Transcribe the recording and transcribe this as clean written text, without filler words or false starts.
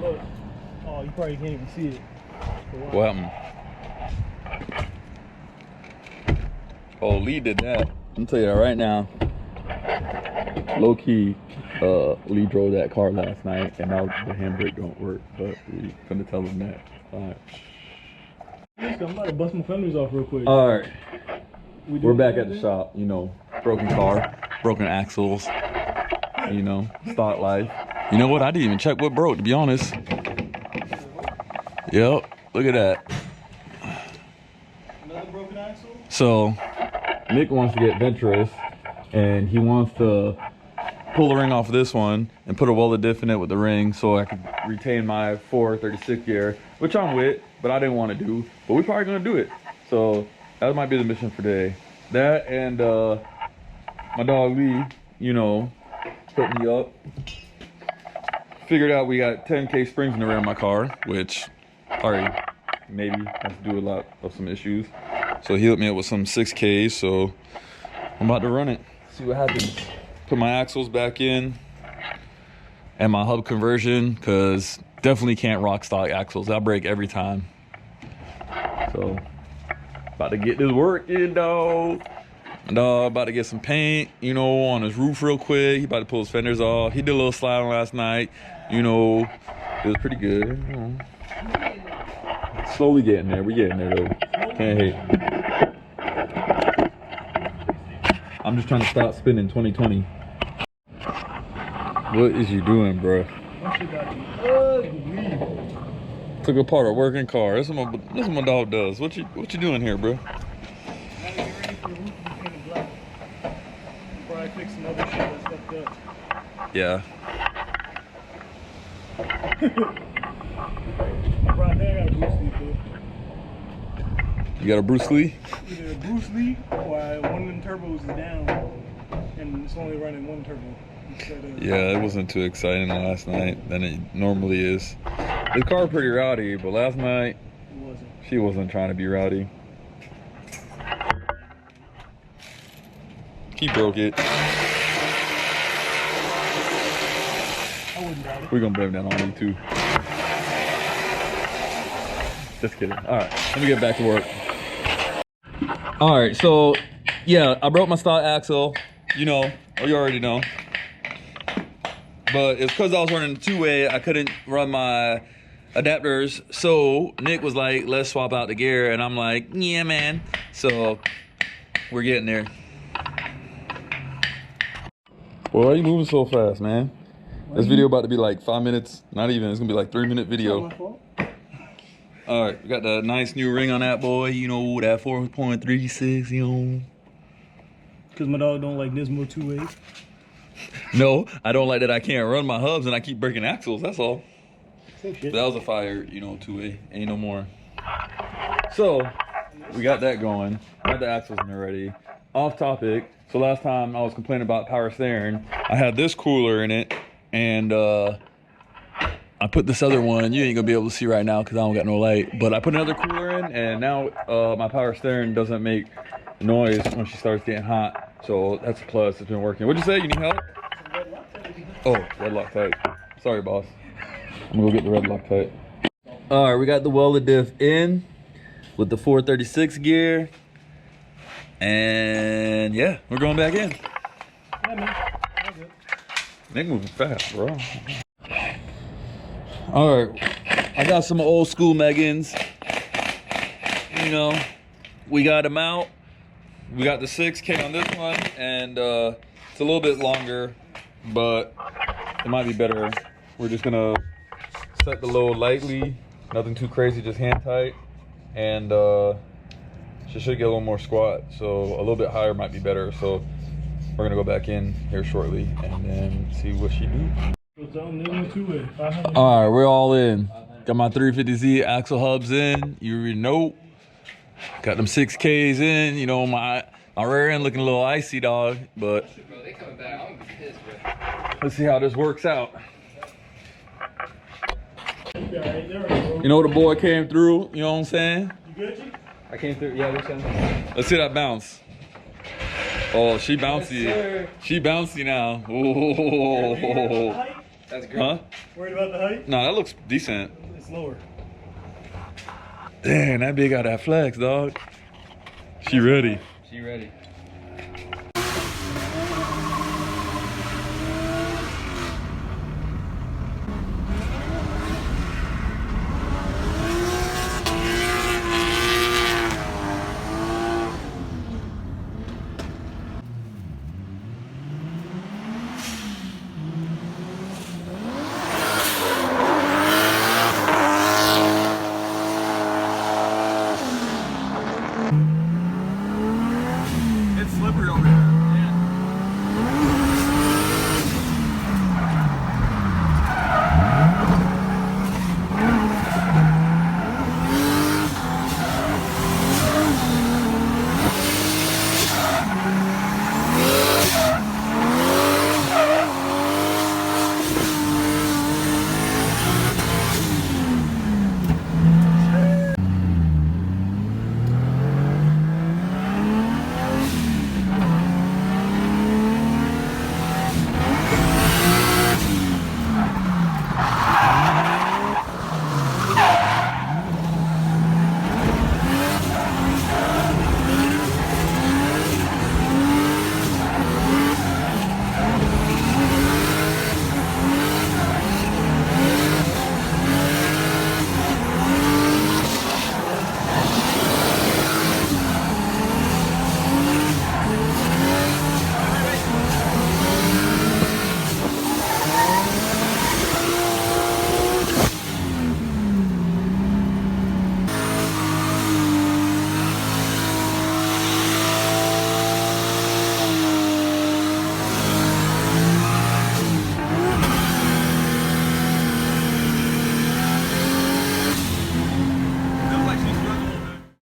look. Oh, you probably can't even see it. What happened? Oh, Lee did that. I'm tell you that right now. Low key, Lee drove that car last night, and now the handbrake don't work. But we couldn't tell him that. All right. I'm about to bust my fenders off real quick. All right. We're back at the shop. You know, broken car, broken axles. You know, stock life. You know what? I didn't even check what broke, to be honest. Yep. Look at that. Another broken axle? So, Nick wants to get venturous, and he wants to pull the ring off of this one and put a welded diff in it with the ring so I could retain my 436 gear, which I'm with, but I didn't want to do. But we're probably going to do it. So, that might be the mission for today. That and my dog Lee, you know, put me up. Figured out we got 10K springs in the rear of my car, which already maybe has to do a lot of some issues. So he hooked me up with some 6Ks, so I'm about to run it, see what happens. Put my axles back in and my hub conversion, because definitely can't rock stock axles. I break every time. So about to get this work in, dog. Dog about to get some paint, you know, on his roof real quick. He about to pull his fenders off. He did a little sliding last night, you know. It was pretty good. You know. Slowly getting there. We getting there though. Can't hate. I'm just trying to stop spinning 2020. What is you doing, bro? Took apart a working car. This is what my dog does. What you doing here, bro? Fix some other shit that's fucked up. Yeah. Right there, I got a Bruce Lee, too. You got a Bruce Lee? Either a Bruce Lee or one of them turbos is down and it's only running one turbo. Yeah, it wasn't too exciting last night than it normally is. The car pretty rowdy, but last night she wasn't trying to be rowdy. He broke it. We're gonna blame that on you too. Just kidding. All right, let me get back to work. All right, so yeah, I broke my stock axle. You know, or you already know. But it's because I was running two-way, I couldn't run my adapters. So Nick was like, let's swap out the gear. And I'm like, yeah, man. So we're getting there. Well, why are you moving so fast, man? This video about to be like 5 minutes. Not even, it's gonna be like 3-minute video. All right, we got the nice new ring on that boy. You know, that 4.36, you know. Because my dog don't like Nismo two-way. No, I don't like that I can't run my hubs and I keep breaking axles, that's all. But that was a fire, you know, two-way, ain't no more. So, we got that going. Got the axles in there ready. Off topic, so last time I was complaining about power steering, I had this cooler in it, and I put this other one, you ain't gonna be able to see right now because I don't got no light, but I put another cooler in, and now my power steering doesn't make noise when she starts getting hot. So that's a plus, it's been working. What'd you say, you need help? Oh, red Loctite. Sorry, boss. I'm gonna go get the red Loctite. All right, we got the welded diff in with the 436 gear. And yeah, we're going back in. Nick moving fast, bro. All right, I got some old school Megans. You know, we got them out. We got the 6K on this one, and it's a little bit longer, but it might be better. We're just gonna set the load lightly, nothing too crazy, just hand tight, and she should get a little more squat, so a little bit higher might be better. So we're gonna go back in here shortly and then see what she do. All right, we're all in. Got my 350Z axle hubs in. You already know. Got them 6Ks in. You know, my rear end looking a little icy, dog. But let's see how this works out. You know, the boy came through. You know what I'm saying? You good, G? I came through. Yeah, let's see that bounce. Oh, she bouncy. Yes, she bouncy now. Oh. That's great. Huh? Worried about the height? No, that looks decent. It's lower. Damn, that bitch got that flex, dog. She ready. She ready.